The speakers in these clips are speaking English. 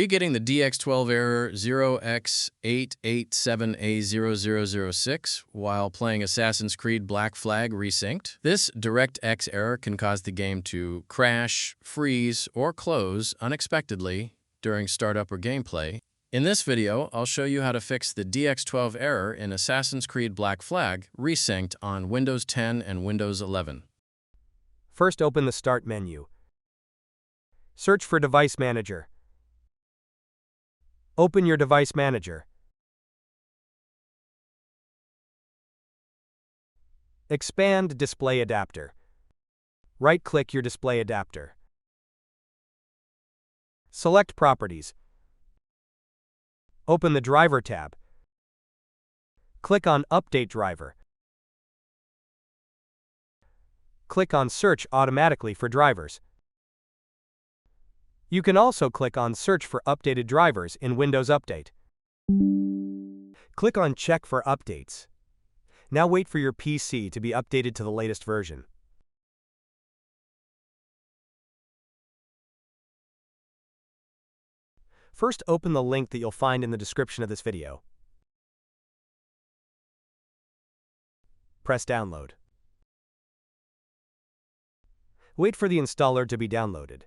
Are you getting the DX12 error 0x887A0006 while playing Assassin's Creed Black Flag Resynced? This DirectX error can cause the game to crash, freeze, or close unexpectedly during startup or gameplay. In this video, I'll show you how to fix the DX12 error in Assassin's Creed Black Flag Resynced on Windows 10 and Windows 11. First, open the Start menu. Search for Device Manager. Open your Device Manager. Expand Display Adapter. Right-click your display adapter. Select Properties. Open the Driver tab. Click on Update Driver. Click on Search automatically for drivers. You can also click on Search for updated drivers in Windows Update. Click on Check for updates. Now wait for your PC to be updated to the latest version. First, open the link that you'll find in the description of this video. Press Download. Wait for the installer to be downloaded.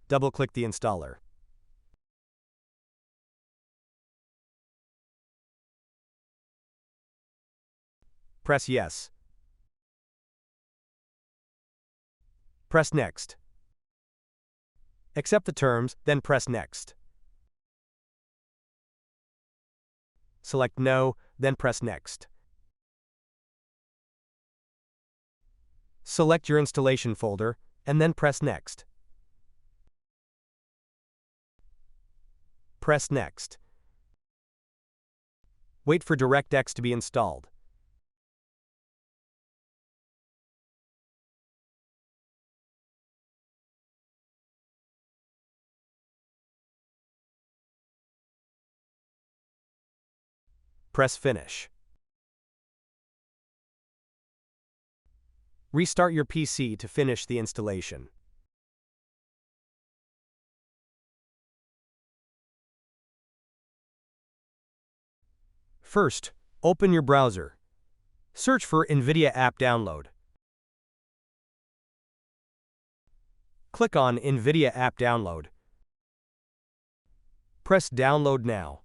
Double-click the installer. Press Yes. Press Next. Accept the terms, then press Next. Select No, then press Next. Select your installation folder, and then press Next. Press Next. Wait for DirectX to be installed. Press Finish. Restart your PC to finish the installation. First, open your browser. Search for NVIDIA App Download. Click on NVIDIA App Download. Press Download Now.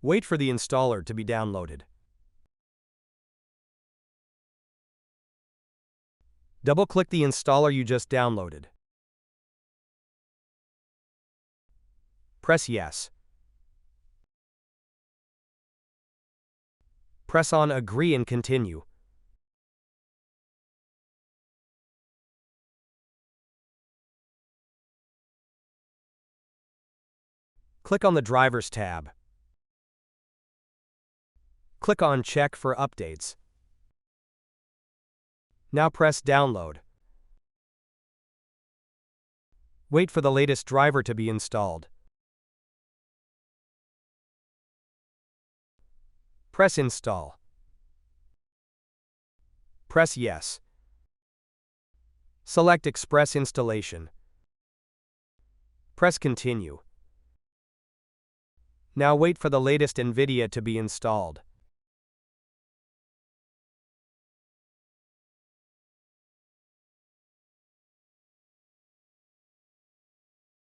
Wait for the installer to be downloaded. Double-click the installer you just downloaded. Press Yes. Press on Agree and Continue. Click on the Drivers tab. Click on Check for updates. Now press Download. Wait for the latest driver to be installed. Press Install. Press Yes. Select Express Installation. Press Continue. Now wait for the latest NVIDIA to be installed.